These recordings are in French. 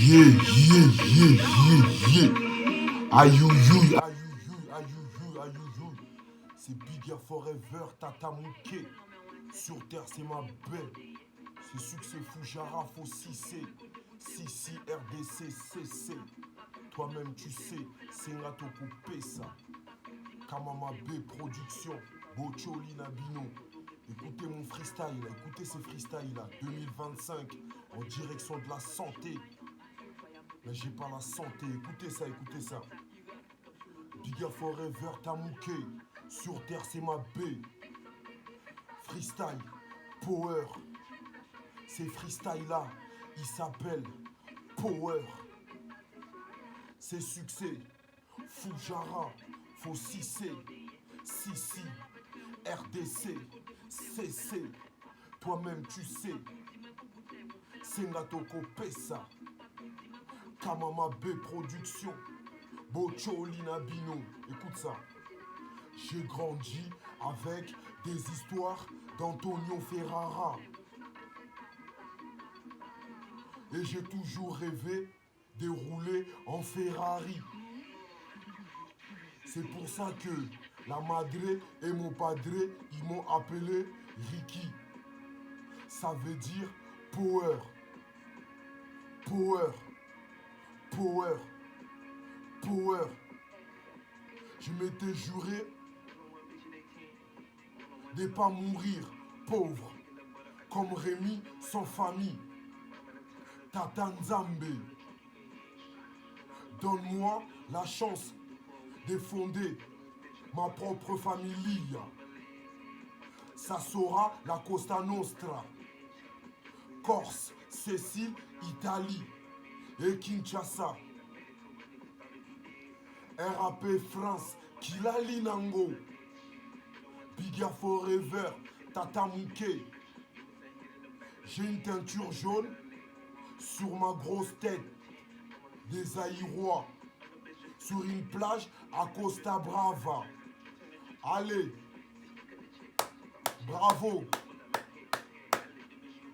Yeah, yeah, yeah, yeah, yeah. Ayouyouy, ayouyouy, ayouyouy, ayouyouy. C'est Bigger Forever, Tata Mouké. Sur terre, c'est ma belle. C'est succès Foujara, faut 6C. 6 RDC, CC. Toi-même, tu sais, c'est Ngatoko Pesa. Kamama B Production, Bocholi Nabino. Écoutez mon freestyle, écoutez ces freestyles là. 2025, en direction de la santé. Mais j'ai pas la santé, écoutez ça, écoutez ça. Bigger Forever, Tamouké. Sur terre, c'est ma B. Freestyle, Power. Ces freestyles là, ils s'appellent Power. C'est succès, Foujara, faut 6C, 6 RDC, CC. Toi-même tu sais, Sengatoko Pesa, Kamama B Production, Bocholi Nabino. Écoute ça. J'ai grandi avec des histoires d'Antonio Ferrara. Et j'ai toujours rêvé de rouler en Ferrari. C'est pour ça que la madre et mon padre, ils m'ont appelé Ricky. Ça veut dire power. Power. Power. Power. Je m'étais juré de pas mourir pauvre, comme Rémi sans famille. Tata Nzambe, donne-moi la chance de fonder ma propre famille. Ça sera la Costa Nostra, Corse, Sicile, Italie et Kinshasa. RAP France, Kilali Nango, Bigger Forever, Tata Mouké. J'ai une teinture jaune sur ma grosse tête, des Aïrois, sur une plage à Costa Brava. Allez, bravo,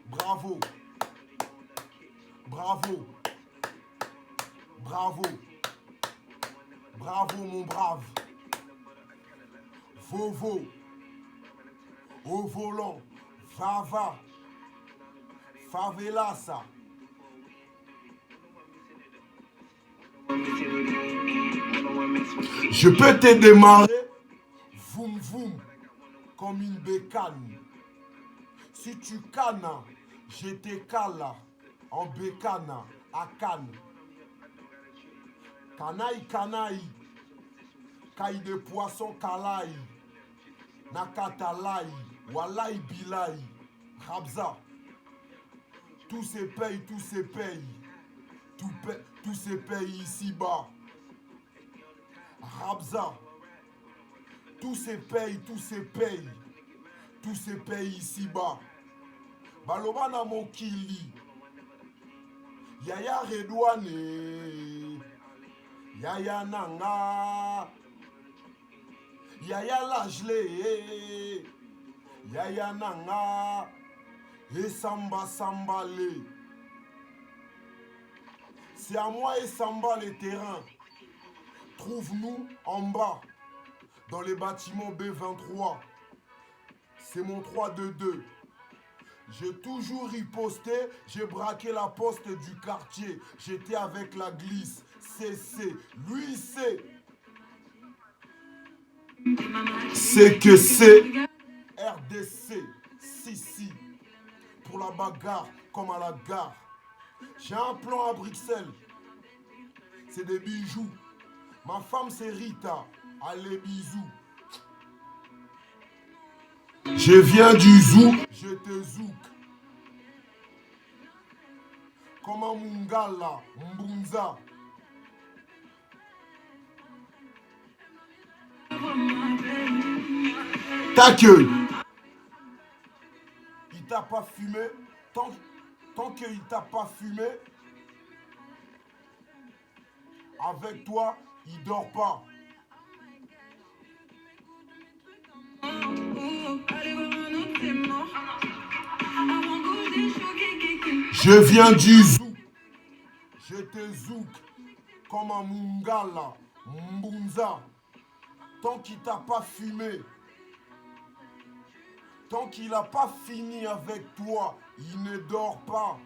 bravo, bravo, bravo, bravo mon brave. Vovo, au volant, Fava, Favelasa. Je peux te démarrer, voum voum, comme une bécane. Si tu cannes, je te cale en bécane à Cannes. Canaille, canaille, caille de poisson calaille, nakatalaï, walaï bilaï, rabza. Tout se paye, tout se paye. Tout se paye ici-bas. Rabza. Tout se paye, tout se paye. Tout se paye ici-bas. Balobana Mokili. Yaya Redouane. Yaya Nanga. Yaya Lajle. Yaya Nanga. Et Samba Sambale. C'est à moi et Samba les terrains. Trouve-nous en bas, dans les bâtiments B23. C'est mon 3-2-2. J'ai toujours riposté, j'ai braqué la poste du quartier. J'étais avec la glisse, CC. Lui, c'est que c'est RDC, Sissi. Pour la bagarre, comme à la gare. J'ai un plan à Bruxelles. C'est des bijoux. Ma femme c'est Rita. Allez bisous. Je viens du zoo. Je te zouk. Comme un Mungala, Mbunza. Ta queue. Il t'a pas fumé. Tant qu'il t'a pas fumé, avec toi, il dort pas. Je viens du zoo. Je te zouk comme un Mungala, Mbunza. Tant qu'il t'a pas fumé, tant qu'il a pas fini avec toi, il ne dort pas.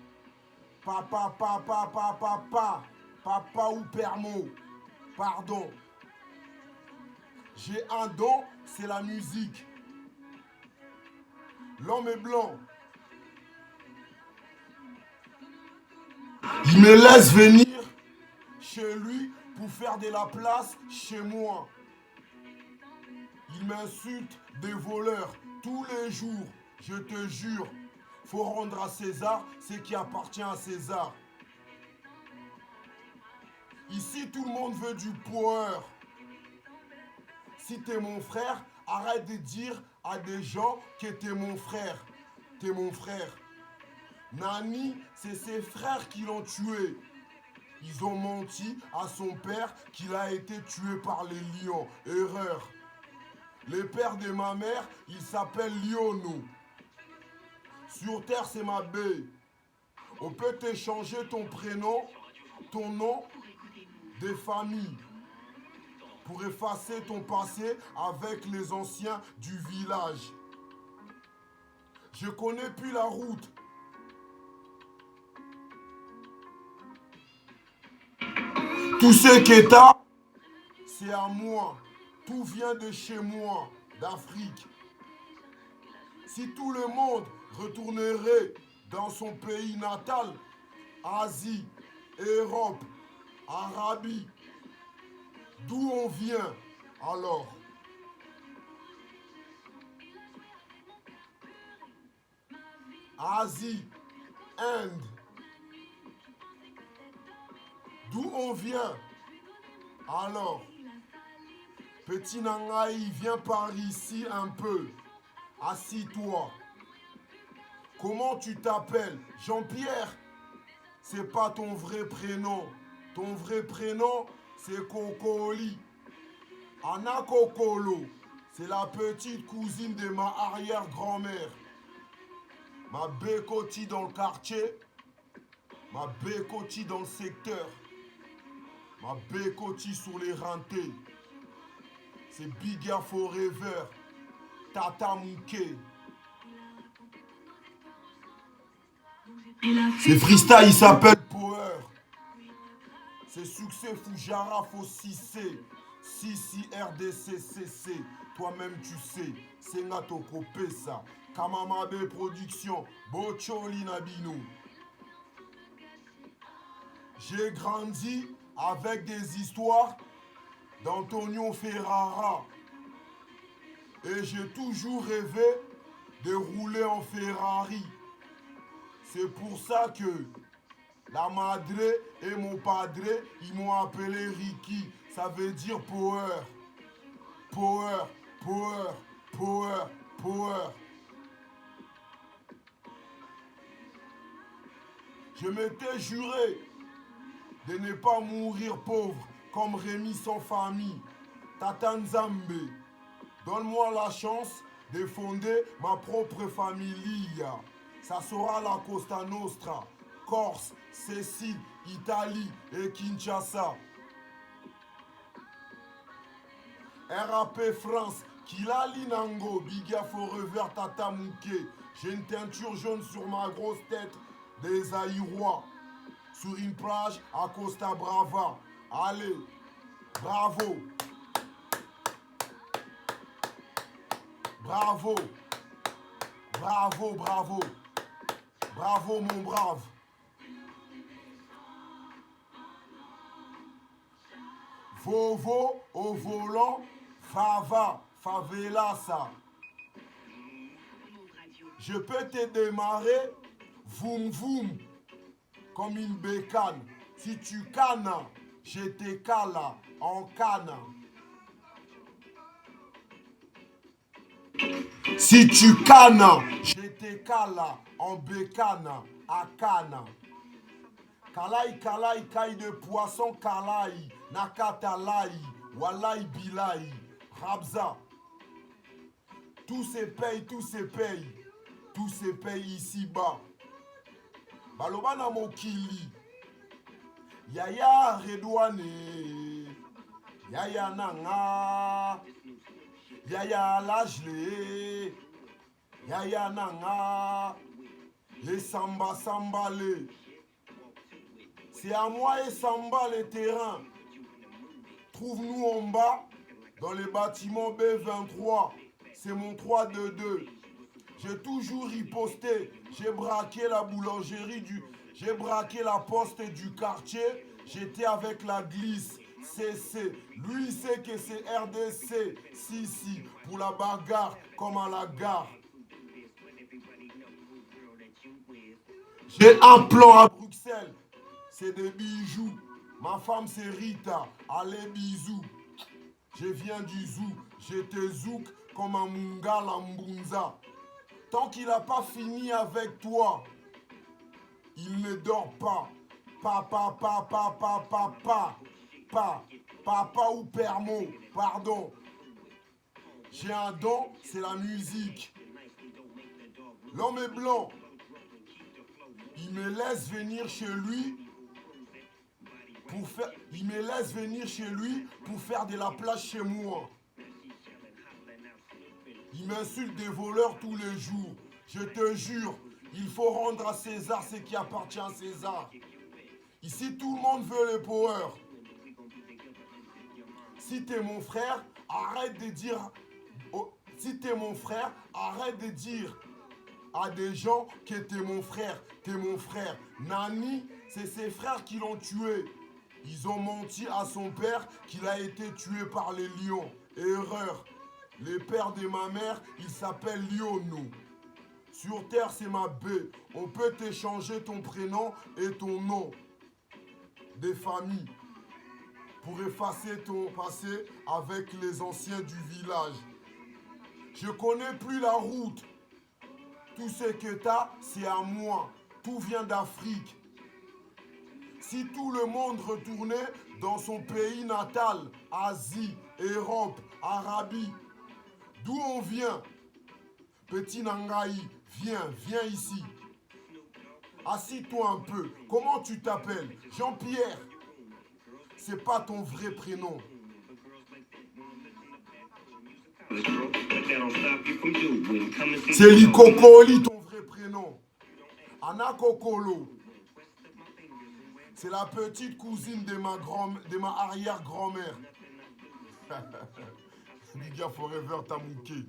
Papa, papa, papa, papa, papa ou permo, pardon. J'ai un don, c'est la musique. L'homme est blanc. Il me laisse venir chez lui pour faire de la place chez moi. Il m'insulte des voleurs tous les jours, je te jure. Faut rendre à César ce qui appartient à César. Ici, tout le monde veut du power. Si t'es mon frère, arrête de dire à des gens que t'es mon frère. T'es mon frère. Nani, c'est ses frères qui l'ont tué. Ils ont menti à son père qu'il a été tué par les lions. Erreur. Le père de ma mère, il s'appelle Liono. Sur terre, c'est ma baie. On peut t'échanger ton prénom, ton nom, des familles, pour effacer ton passé avec les anciens du village. Je connais plus la route. Tout ce que t'as, c'est à moi. Tout vient de chez moi, d'Afrique. Si tout le monde retournerait dans son pays natal, Asie, Europe, Arabie, d'où on vient alors? Asie, Inde, d'où on vient alors? Petit Nangaï, viens par ici un peu. Assis-toi. Comment tu t'appelles? Jean-Pierre? C'est pas ton vrai prénom. Ton vrai prénom, c'est Kokoli. Anna Kokolo, c'est la petite cousine de ma arrière-grand-mère. Ma bécotie dans le quartier, ma bécotie dans le secteur, ma bécotie sur les rentés. C'est Biga Forever, Tata Mouké. C'est freestyle, il s'appelle Power. C'est succès Fujara, faut 6C. 6 RDCCC. Toi-même tu sais. C'est Natoko Pesa. Kamamabe Production. Bocholi Nabino. J'ai grandi avec des histoires d'Antonio Ferrara. Et j'ai toujours rêvé de rouler en Ferrari. C'est pour ça que la madre et mon padre, ils m'ont appelé Ricky. Ça veut dire power. Power, power, power, power. Je m'étais juré de ne pas mourir pauvre comme Rémi sans famille. Tata Nzambe, donne-moi la chance de fonder ma propre famille. Ça sera la Costa Nostra, Corse, Sicile, Italie et Kinshasa. RAP France, Kilali Nango, Biga Forever Tata Mouké. J'ai une teinture jaune sur ma grosse tête des Aïrois. Sur une plage à Costa Brava. Allez, bravo. Bravo. Bravo, bravo. Bravo mon brave. Vovo au volant, fava, favela ça. Je peux te démarrer, voum voum, comme une bécane. Si tu cannes, je te cale en canne. Si tu cannes, je te cale en bécane, à canne. Kalaï, kalaï, caille de poisson, kalaï, nakatalaï, walai, bilaï, rabza. Tout se paye, tout se paye, tout se paye ici-bas. Balobana mokili, Yaya Redouane, Yaya Nanga, Yaya Lajle, Yaya Nanga, les Samba Sambalé. C'est à moi et Samba les terrains. Trouve-nous en bas, dans les bâtiments B23. C'est mon 3-2-2. J'ai toujours riposté. J'ai braqué la boulangerie J'ai braqué la poste du quartier. J'étais avec la glisse. CC. Lui, il sait que c'est RDC. Si, pour la bagarre, comme à la gare. J'ai un plan à Bruxelles. C'est des bijoux. Ma femme, c'est Rita. Allez, bisous. Je viens du zoo. J'étais zouk comme un Munga Lambunza. Tant qu'il n'a pas fini avec toi, il ne dort pas. Papa ou permo, pardon. J'ai un don, c'est la musique. L'homme est blanc. Il me laisse venir chez lui pour faire de la place chez moi. Il m'insulte des voleurs tous les jours. Je te jure, il faut rendre à César ce qui appartient à César. Ici, tout le monde veut le power. Si t'es mon frère, arrête de dire... Si t'es mon frère, arrête de dire à des gens que t'es mon frère. T'es mon frère. Nani, c'est ses frères qui l'ont tué. Ils ont menti à son père qu'il a été tué par les lions. Erreur. Le père de ma mère, il s'appelle Liono. Sur terre, c'est ma B. On peut t'échanger ton prénom et ton nom des familles pour effacer ton passé avec les anciens du village. Je connais plus la route. Tout ce que t'as, c'est à moi. Tout vient d'Afrique. Si tout le monde retournait dans son pays natal, Asie, Europe, Arabie, d'où on vient? Petit Nangaï, viens ici. Assis-toi un peu. Comment tu t'appelles? Jean-Pierre. C'est pas ton vrai prénom. C'est Likokoli ton vrai prénom. Anna Kokolo. C'est la petite cousine de ma arrière-grand-mère. Biga Forever Tamouké.